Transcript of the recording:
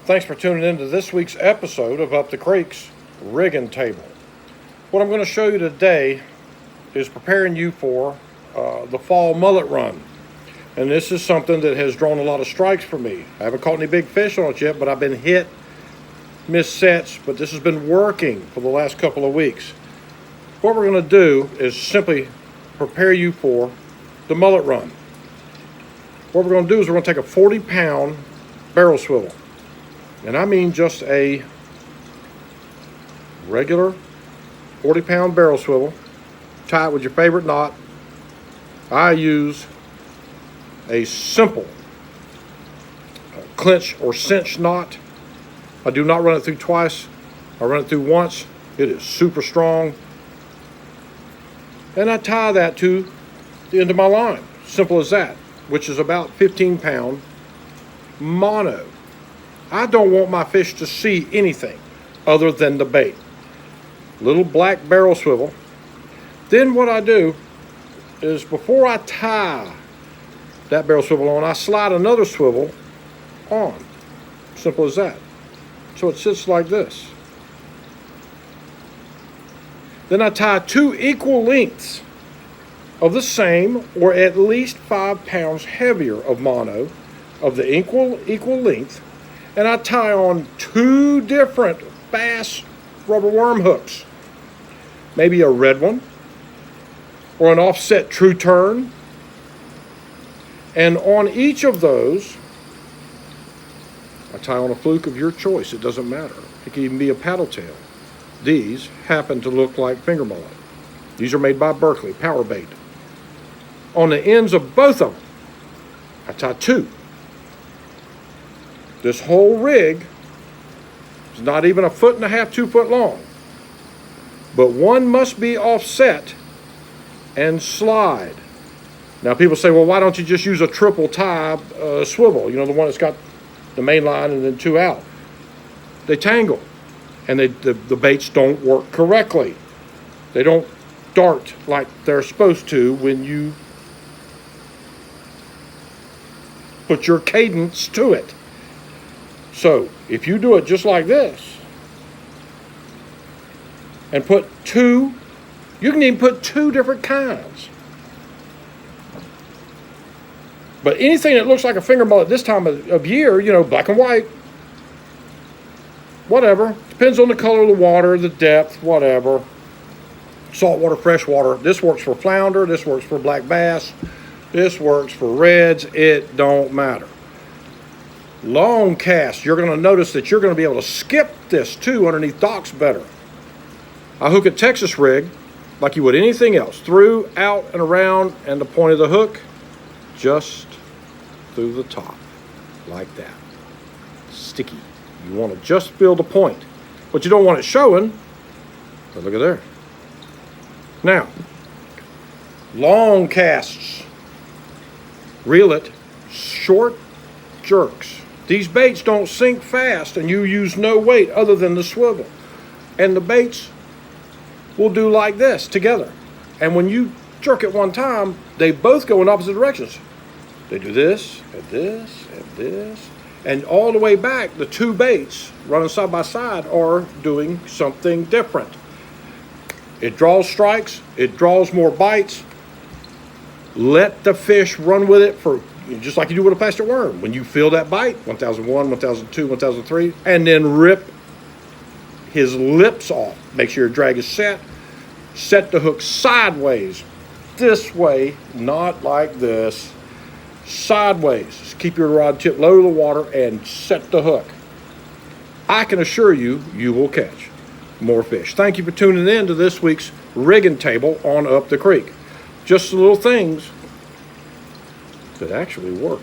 Thanks for tuning in to this week's episode of Up the Creek's Rigging Table. What I'm going to show you today is preparing you for the fall mullet run. And this is something that has drawn a lot of strikes for me. I haven't caught any big fish on it yet, but I've been hit, missed sets, but this has been working for the last couple of weeks. What we're going to do is simply prepare you for the mullet run. What we're going to do is we're going to take a 40-pound barrel swivel. And I mean just a regular 40-pound barrel swivel. Tie it with your favorite knot. I use a simple clinch or cinch knot. I do not run it through twice. I run it through once. It is super strong. And I tie that to the end of my line. Simple as that, which is about 15-pound mono. I don't want my fish to see anything other than the bait. Little black barrel swivel. Then what I do is before I tie that barrel swivel on, I slide another swivel on. Simple as that. So it sits like this. Then I tie two equal lengths of the same or at least 5 pounds heavier of mono of the equal length, and I tie on two different bass rubber worm hooks. Maybe a red one or an offset true turn. And on each of those, I tie on a fluke of your choice. It doesn't matter. It can even be a paddle tail. These happen to look like finger mullet. These are made by Berkeley, power bait. On the ends of both of them, I tie two. This whole rig is not even 1.5 feet, 2 foot long. But one must be offset and slide. Now people say, well, why don't you just use a triple tie swivel? You know, the one that's got the main line and then two out. They tangle. And the baits don't work correctly. They don't dart like they're supposed to when you put your cadence to it. So if you do it just like this and put two, you can even put two different kinds. But anything that looks like a finger mullet this time of year, you know, black and white, whatever, depends on the color of the water, the depth, whatever. Saltwater, freshwater. This works for flounder, this works for black bass, this works for reds, it don't matter. Long cast, you're going to notice that you're going to be able to skip this too underneath docks better. I hook a Texas rig like you would anything else, through, out, and around, and the point of the hook just through the top, like that. Sticky. You want to just feel the point, but you don't want it showing. But look at there. Now, long casts. Reel it, short jerks. These baits don't sink fast, and you use no weight other than the swivel. And the baits will do like this together. And when you jerk it one time, they both go in opposite directions. They do this, and this, and this. And all the way back, the two baits running side by side are doing something different. It draws strikes. It draws more bites. Let the fish run with it for just like you do with a plastic worm. When you feel that bite, 1001, 1002, 1003, and then rip his lips off. Make sure your drag is set. Set the hook sideways. This way, not like this. Sideways. Just keep your rod tip low to the water and set the hook. I can assure you, you will catch more fish. Thank you for tuning in to this week's rigging table on Up the Creek. Just the little things that actually work.